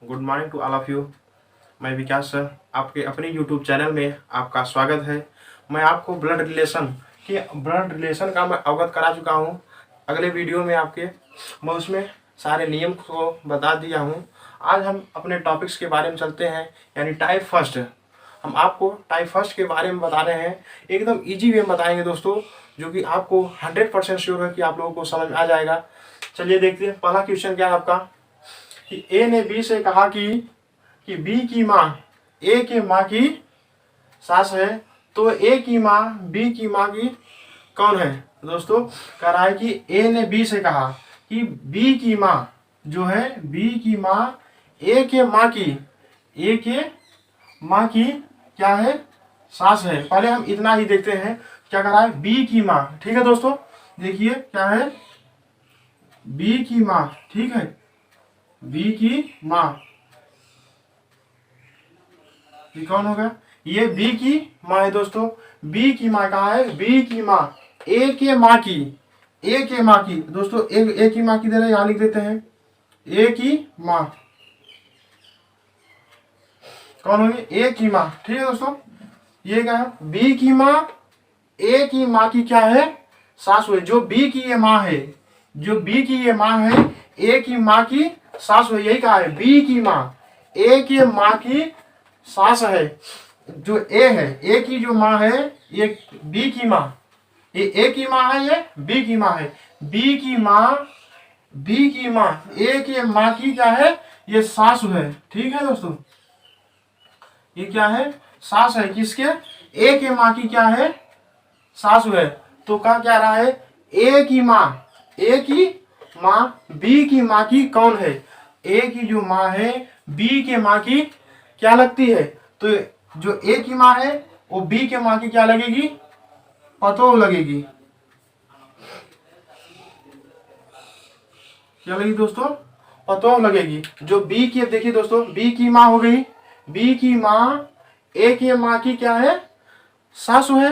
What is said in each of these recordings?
Good morning to all of you. मैं Vikas sir आपके अपने यूट्यूब चैनल में आपका स्वागत है। मैं आपको ब्लड रिलेशन का मैं अवगत करा चुका हूँ। अगले वीडियो में मैं उसमें सारे नियम को बता दिया हूँ। आज हम अपने टॉपिक्स के बारे में चलते हैं, यानी टाइप फर्स्ट। हम आपको टाइप फर्स्ट के बारे में बता रहे हैं, एकदम ईजी वे में बताएंगे दोस्तों, जो कि आपको 100% श्योर है कि आप लोगों को समझ में आ जाएगा। चलिए देखते हैं पहला क्वेश्चन क्या है आपका, कि ए ने बी से कहा कि बी की माँ ए के माँ की सास है, तो ए की माँ बी की माँ की कौन है। दोस्तों कह रहा है कि ए ने बी से कहा कि बी की माँ जो है, बी की माँ ए के माँ की क्या है, सास है। पहले हम इतना ही देखते हैं, क्या कह रहा है, बी की माँ। ठीक है दोस्तों, देखिए क्या है, बी की माँ। ठीक है, बी की माँ ये कौन होगा, ये बी की माँ है दोस्तों। बी की माँ कहाँ है, बी की माँ ए के माँ की दोस्तों, ए की माँ की तरह यहाँ लिख देते हैं, ए की माँ कौन होगी, ए की माँ। ठीक है दोस्तों, ये क्या है, बी की माँ ए की माँ की क्या है, सास हुए। जो बी की ये माँ है, जो बी की ये माँ है, ए की माँ की सास हुए। यही कहा है, बी की माँ ए की माँ की सास है। जो ए है, ए की जो माँ है, ये बी की माँ, ये ए की माँ है, ये बी की माँ है। बी की माँ ए की माँ की क्या है, ये सास है। ठीक है दोस्तों, ये क्या है, सास है। किसके, ए के माँ की क्या है, सास है। तो क्या रहा है, ए की माँ बी की माँ की कौन है। ए की जो माँ है, बी के माँ की क्या लगती है। तो जो ए की माँ है वो बी के माँ की क्या लगेगी, पतोह लगेगी। क्या लगेगी दोस्तों, पतोह लगेगी। जो बी की, देखिए दोस्तों, बी की माँ हो गई, बी की माँ ए की माँ की क्या है, सासु है।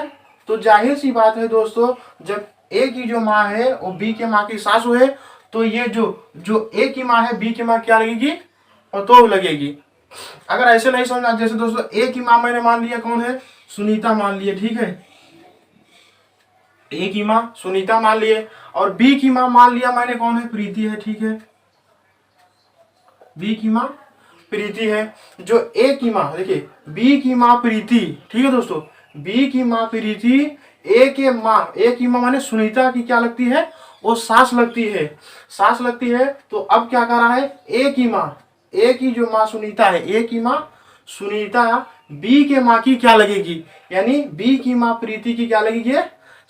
तो जाहिर सी बात है दोस्तों, जब ए की जो माँ है वो बी के माँ की सासु है, तो ये जो ए की माँ है, बी की माँ क्या लगेगी, पतोह लगेगी। अगर ऐसे नहीं समझना, जैसे दोस्तों ए की माँ मैंने मान लिया कौन है, सुनीता मान लिया। ठीक है, ए की माँ सुनीता मान लिए, और बी की माँ मान लिया मैंने कौन है, प्रीति है। ठीक है, बी की माँ प्रीति है। जो ए की माँ, देखिए बी की माँ प्रीति। ठीक है दोस्तों, बी की माँ प्रीति, ए की माँ माने सुनीता की क्या लगती है, वो सास लगती है, सास लगती है। तो अब क्या कर रहा है, ए की माँ, ए की जो माँ सुनीता है, ए की माँ सुनीता बी के माँ की क्या लगेगी, यानी बी की माँ प्रीति की क्या लगेगी,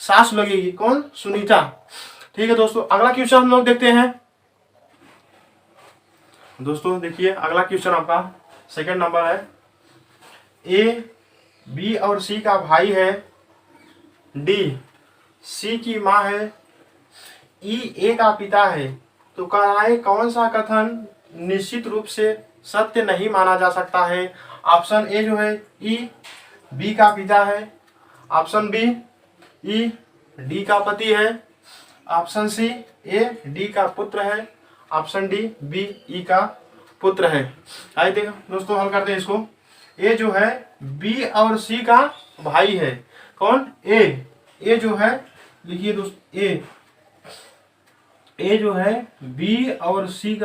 सास लगेगी। कौन, सुनीता। ठीक है दोस्तों, अगला क्वेश्चन हम लोग देखते हैं। दोस्तों देखिए अगला क्वेश्चन आपका सेकंड नंबर है, ए बी और सी का भाई है, डी सी की माँ है, ई ए का पिता है। तो कह रहा है कौन सा कथन निश्चित रूप से सत्य नहीं माना जा सकता है। ऑप्शन ए जो है, ई बी का पिता है। ऑप्शन बी, ई डी का पति है। ऑप्शन सी, ए डी का पुत्र है। ऑप्शन डी, बी ई का पुत्र है। आइए देखो दोस्तों, हल करते हैं इसको। ए जो है बी और सी का भाई है। कौन, ए जो है, लिखिए दोस्तों, ए जो है बी और सी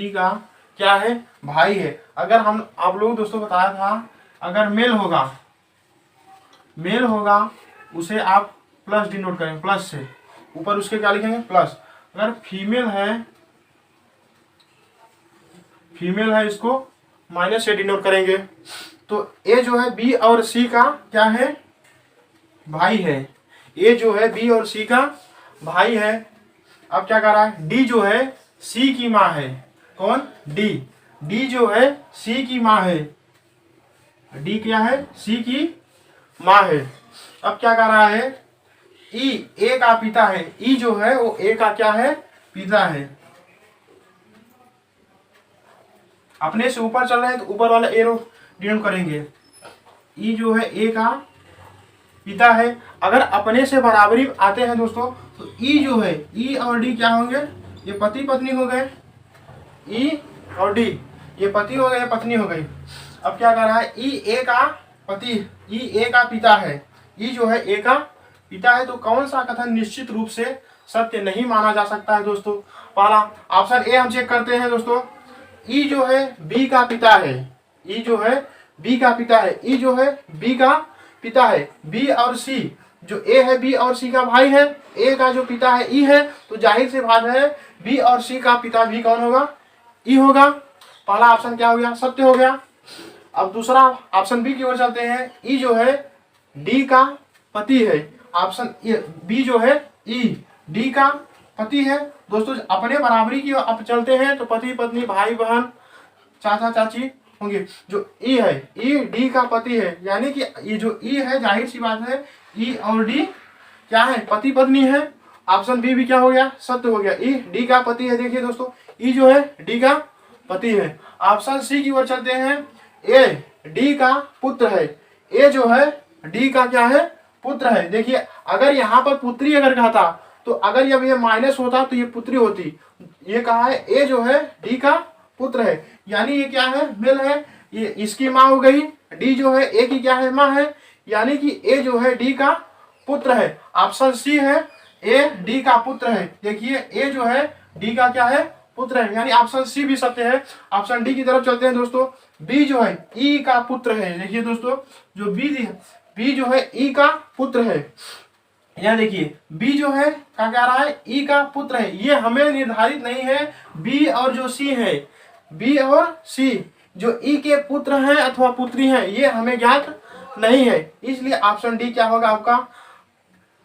का क्या है, भाई है। अगर हम आप लोग दोस्तों बताया था, अगर मेल होगा उसे आप प्लस डिनोट करेंगे, प्लस से ऊपर उसके क्या लिखेंगे, प्लस। अगर फीमेल है इसको माइनस से डिनोट करेंगे। तो ए जो है बी और सी का क्या है, भाई है। ए जो है बी और सी का भाई है। अब क्या कर रहा है, डी जो है सी की माँ है। कौन, डी जो है सी की माँ है। डी क्या है, सी की माँ है। अब क्या कर रहा है, ई ए का पिता है। ई जो है वो ए का क्या है, पिता है। अपने से ऊपर चल रहे हैं तो ऊपर वाला एरो डिनोट करेंगे। ई जो है ए का पिता है। अगर अपने से बराबरी आते हैं दोस्तों, तो ई जो है, ई और डी क्या होंगे, ये पति पत्नी हो गए, ई और डी, ये पति हो गए, पत्नी हो गई। अब क्या कर रहा है, ई ए का पति, ई ए का पिता है, ई जो है ए का पिता है। तो कौन सा कथन निश्चित रूप से सत्य नहीं माना जा सकता है दोस्तों? पहला ऑप्शन ए हम चेक करते हैं दोस्तों, ई जो है बी का पिता है, ई जो है बी का पिता है, ई जो है बी का पिता है। बी और सी, जो ए है बी और सी का भाई है, ए का जो पिता है ई है, तो जाहिर सी बात है बी और सी का पिता भी कौन होगा, ई होगा। पहला ऑप्शन क्या हो गया, सत्य हो गया। अब दूसरा ऑप्शन बी की ओर चलते हैं, ई जो है डी का पति है, ऑप्शन बी जो है ई डी का पति है। दोस्तों अपने बराबरी की अब चलते हैं तो पति पत्नी भाई बहन चाचा चाची होंगे। जो ई है, ई डी का पति है, यानी कि ये जो ई है जाहिर सी बात है ई और डी क्या है, पति पत्नी है। ऑप्शन बी भी क्या हो गया, सत्य हो गया, ई डी का पति है। देखिए दोस्तों ई जो है डी का पति है। ऑप्शन सी की ओर चलते हैं, ए डी का पुत्र है, ए जो है डी का क्या है, पुत्र है। देखिए अगर यहाँ पर पुत्री अगर कहता तो अगर जब ये माइनस होता तो ये पुत्री होती। ये कहा है ए जो है डी का पुत्र है, यानी ये क्या है, मेल है, ये इसकी माँ हो गई। डी जो है ए की क्या है, माँ है, यानी कि ए जो है डी का पुत्र है। ऑप्शन सी है ए डी का पुत्र है। देखिए ए जो है डी का क्या है, पुत्र है, यानी ऑप्शन सी भी सत्य है। ऑप्शन डी की तरफ चलते हैं दोस्तों, बी जो है ई का पुत्र है। देखिए दोस्तों जो बी जो है ई का पुत्र है, यहाँ देखिए बी जो है क्या कह रहा है, ई का पुत्र है। ये हमें निर्धारित नहीं है, बी और जो सी है, बी और सी जो ई के पुत्र हैं अथवा पुत्री हैं, ये हमें ज्ञात नहीं है। इसलिए ऑप्शन डी क्या होगा आपका,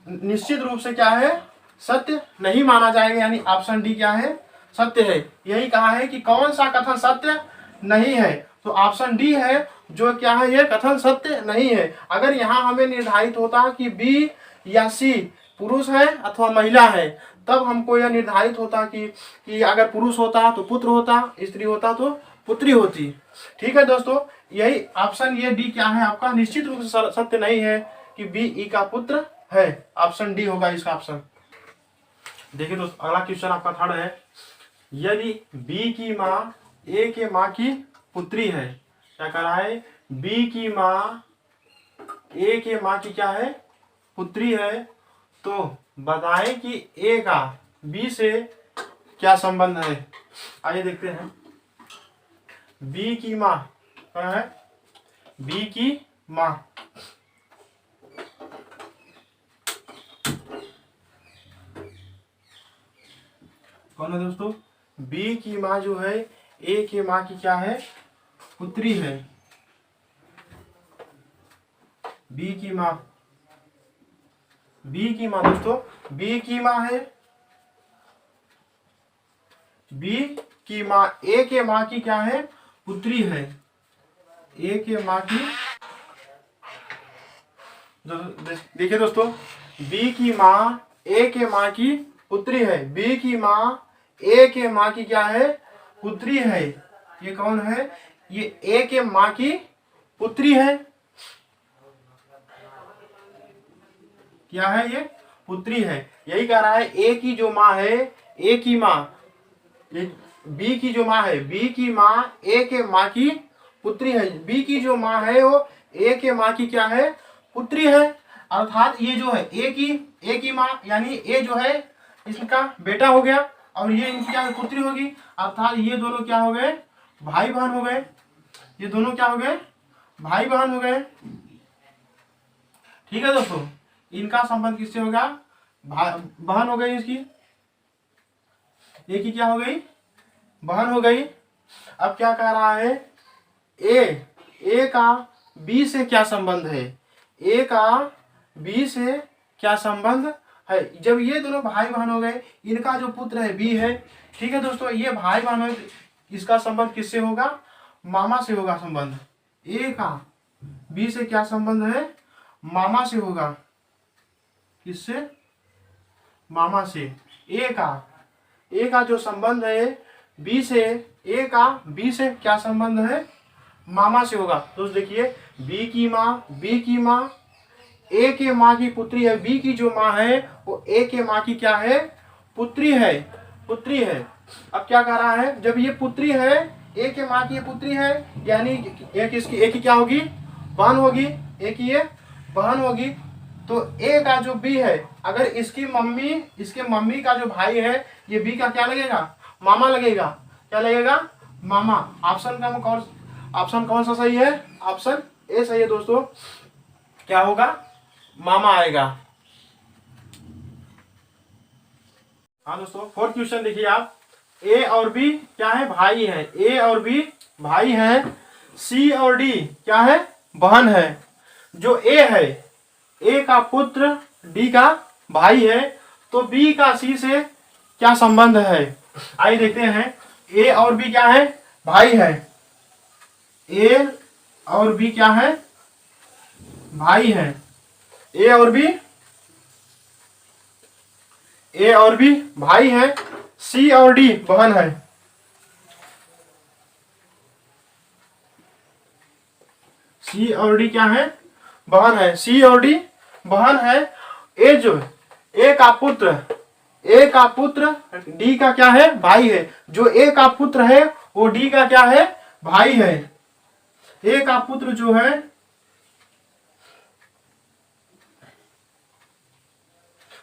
निश्चित रूप से क्या है, सत्य नहीं माना जाएगा, यानी ऑप्शन डी क्या है, सत्य है। यही कहा है कि कौन सा कथन सत्य नहीं है, तो ऑप्शन डी है जो क्या है, ये कथन सत्य नहीं है। अगर यहाँ हमें निर्धारित होता कि बी या सी पुरुष है अथवा महिला है, तब हमको यह निर्धारित होता कि अगर पुरुष होता तो पुत्र होता, स्त्री होता तो पुत्री होती। ठीक है दोस्तों, यही ऑप्शन ये डी क्या है आपका, निश्चित रूप से सत्य नहीं है कि बी ई का पुत्र है। ऑप्शन डी होगा इसका ऑप्शन। देखिए दोस्तों अगला क्वेश्चन आपका थर्ड है, यदि बी की माँ ए के माँ की पुत्री है, क्या कह रहा है, बी की माँ ए के माँ की क्या है, पुत्री है, तो बताएं कि ए का बी से क्या संबंध है। आइए देखते हैं, बी की माँ क्या है, बी की माँ, कौन है दोस्तों, बी की माँ जो है ए के माँ की क्या है, पुत्री है। बी की माँ दोस्तों, बी की माँ है, बी की माँ ए के माँ की क्या है, पुत्री है। ए के माँ की देखिए दोस्तों, बी की माँ ए के माँ की पुत्री है, बी की माँ ए के माँ की क्या है, पुत्री है। ये कौन है, ये ए के माँ की पुत्री है, क्या है, ये पुत्री है। यही कह रहा है ए की जो माँ है, ए की माँ, ये बी की जो माँ है, बी की माँ ए के माँ की पुत्री है। बी की जो माँ है वो ए के माँ की क्या है, पुत्री है। अर्थात ये जो है ए की माँ, यानी ए जो है इसका बेटा हो गया और ये इनकी क्या पुत्री होगी। अर्थात ये दोनों क्या हो गए, भाई बहन हो गए। ये दोनों क्या हो गए, भाई बहन हो गए। ठीक है दोस्तों, इनका संबंध किससे होगा, बहन हो गई इसकी, ए की क्या हो गई, बहन हो गई। अब क्या कह रहा है, ए का बी से क्या संबंध है, ए का बी से क्या संबंध है। जब ये दोनों भाई बहन हो गए, इनका जो पुत्र है बी है। ठीक है दोस्तों, ये भाई बहन है, इसका संबंध किससे होगा, मामा से होगा संबंध। ए का बी से क्या संबंध है, मामा से होगा। किससे, मामा से। ए का जो संबंध है बी से, ए का बी से क्या संबंध है, मामा से होगा। तो देखिए बी की माँ ए के माँ की पुत्री है। बी की जो माँ है वो ए के माँ की क्या है, पुत्री है। पुत्री है। अब क्या कह रहा है, जब ये पुत्री है, ए के माँ की ये पुत्री है, यानी एक इसकी एक ही क्या होगी, बहन होगी, एक ही ये बहन होगी। तो ए का जो बी है, अगर इसकी मम्मी, इसके मम्मी का जो भाई है, ये बी का क्या लगेगा, मामा लगेगा। क्या लगेगा, मामा। ऑप्शन कौन सा सही है, ऑप्शन ए सही है दोस्तों। क्या होगा, मामा आएगा। हाँ दोस्तों, फोर्थ क्वेश्चन देखिए आप, ए और बी क्या है, भाई है। ए और बी भाई है, सी और डी क्या है, बहन है। जो ए है, ए का पुत्र डी का भाई है, तो बी का सी से क्या संबंध है। आइए देखते हैं। ए और बी क्या है, भाई है। ए और बी क्या है, भाई है। ए और बी भाई है, सी और डी बहन है। सी और डी क्या है, बहन है। सी और डी बहन है। ए जो ए का पुत्र डी का क्या है, भाई है। जो ए का पुत्र है वो डी का क्या है, भाई है। ए का पुत्र जो है,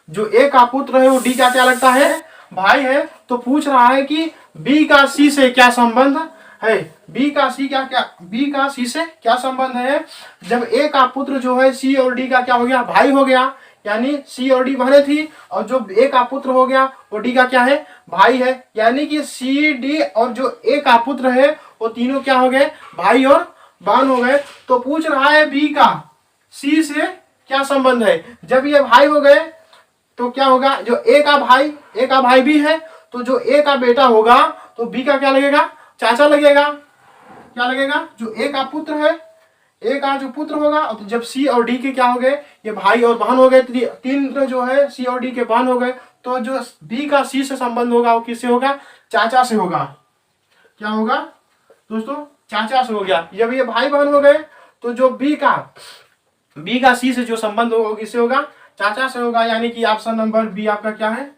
जो ए का पुत्र है वो डी का क्या लगता है, भाई है। तो पूछ रहा है कि बी का सी से क्या संबंध है। बी का सी से क्या संबंध है। जब ए का पुत्र जो है सी और डी का क्या हो गया, भाई हो गया, यानी सी और डी बहनें थी, और जो ए का पुत्र हो गया वो डी का क्या है, भाई है। यानी कि सी डी और जो ए का पुत्र है वो तीनों क्या हो गए, भाई और बहन हो गए। तो पूछ रहा है बी का सी से क्या संबंध है। जब ये भाई हो गए तो क्या होगा, जो ए का भाई भी है, तो जो ए का बेटा होगा तो बी का क्या लगेगा, चाचा लगेगा। क्या लगेगा, जो ए का पुत्र है, ए का जो पुत्र होगा, तो जब सी और डी के क्या हो गए, ये भाई और बहन हो गए, तीन जो है सी और डी के बहन हो गए, तो जो बी का सी से संबंध होगा वो किससे होगा, चाचा से होगा। क्या होगा दोस्तों, चाचा से हो गया। जब ये भाई बहन हो गए तो जो बी का सी से जो संबंध होगा किससे होगा, चाचा से होगा। यानी कि ऑप्शन नंबर बी आपका क्या है,